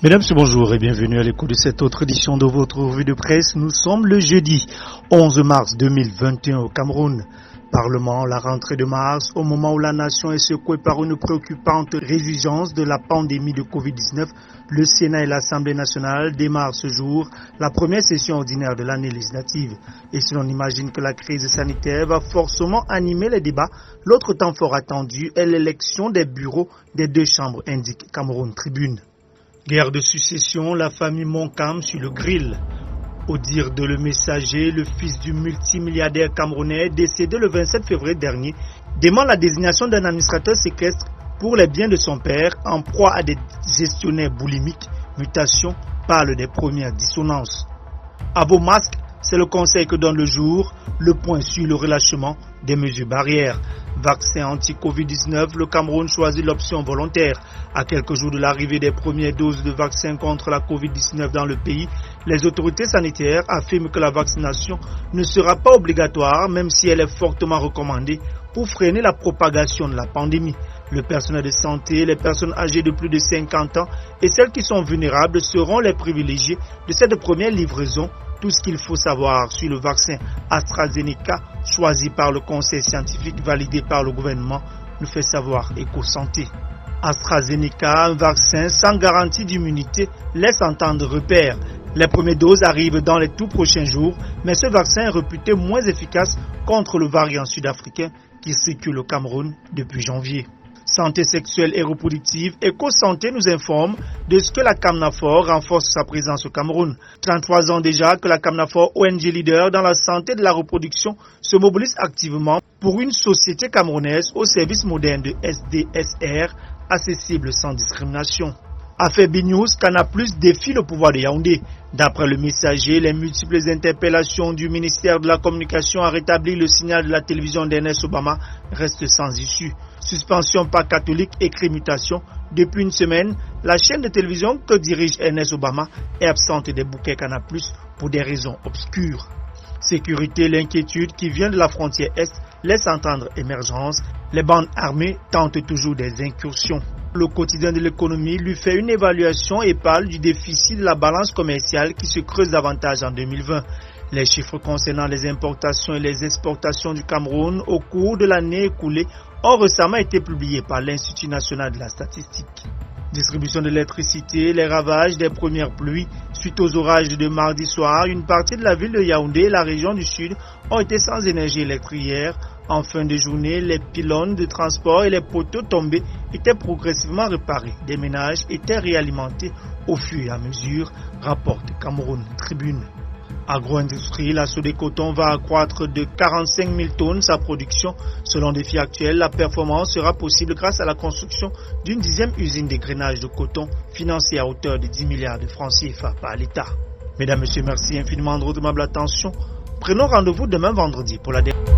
Mesdames, bonjour et bienvenue à l'écoute de cette autre édition de votre revue de presse. Nous sommes le jeudi 11 mars 2021 au Cameroun. Parlement, la rentrée de mars, au moment où la nation est secouée par une préoccupante résurgence de la pandémie de Covid-19, le Sénat et l'Assemblée nationale démarrent ce jour la première session ordinaire de l'année législative. Et si l'on imagine que la crise sanitaire va forcément animer les débats, l'autre temps fort attendu est l'élection des bureaux des deux chambres, indique Cameroun Tribune. Guerre de succession, la famille Moncam sur le grill. Au dire de Le Messager, le fils du multimilliardaire camerounais décédé le 27 février dernier demande la désignation d'un administrateur séquestre pour les biens de son père en proie à des gestionnaires boulimiques. Mutation parle des premières dissonances. À vos masques, c'est le conseil que donne le jour, le point sur le relâchement des mesures barrières. Vaccin anti-Covid-19, le Cameroun choisit l'option volontaire. À quelques jours de l'arrivée des premières doses de vaccin contre la Covid-19 dans le pays, les autorités sanitaires affirment que la vaccination ne sera pas obligatoire, même si elle est fortement recommandée pour freiner la propagation de la pandémie. Le personnel de santé, les personnes âgées de plus de 50 ans et celles qui sont vulnérables seront les privilégiés de cette première livraison. Tout ce qu'il faut savoir sur le vaccin AstraZeneca, choisi par le conseil scientifique validé par le gouvernement, nous fait savoir EcoSanté. AstraZeneca, un vaccin sans garantie d'immunité, laisse entendre repère. Les premières doses arrivent dans les tout prochains jours, mais ce vaccin est réputé moins efficace contre le variant sud-africain qui circule au Cameroun depuis janvier. Santé sexuelle et reproductive, EcoSanté nous informe de ce que la CAMNAFOR renforce sa présence au Cameroun. 33 ans déjà que la CAMNAFOR, ONG leader dans la santé de la reproduction, se mobilise activement pour une société camerounaise au service moderne de SDSR, accessible sans discrimination. Affaire B-News, Canal+ défie le pouvoir de Yaoundé. D'après Le Messager, les multiples interpellations du ministère de la Communication à rétablir le signal de la télévision d'Ernest Obama restent sans issue. Suspension par catholique, écrit mutation. Depuis une semaine, la chaîne de télévision que dirige Ernest Obama est absente des bouquets Canal+ pour des raisons obscures. Sécurité, l'inquiétude qui vient de la frontière Est laisse entendre émergence. Les bandes armées tentent toujours des incursions. Le quotidien de l'économie lui fait une évaluation et parle du déficit de la balance commerciale qui se creuse davantage en 2020. Les chiffres concernant les importations et les exportations du Cameroun au cours de l'année écoulée ont récemment été publiés par l'Institut national de la statistique. Distribution de l'électricité, les ravages des premières pluies. Suite aux orages de mardi soir, une partie de la ville de Yaoundé et la région du Sud ont été sans énergie électrique hier. En fin de journée, les pylônes de transport et les poteaux tombés étaient progressivement réparés. Des ménages étaient réalimentés au fur et à mesure, rapporte Cameroun Tribune. Agro-industrie, la Sodecoton va accroître de 45 000 tonnes sa production. Selon Défi Actuel, la performance sera possible grâce à la construction d'une 10e usine d'égrainage de coton financée à hauteur de 10 milliards de francs CFA par l'État. Mesdames, Messieurs, merci infiniment de votre aimable attention. Prenons rendez-vous demain vendredi pour la dernière.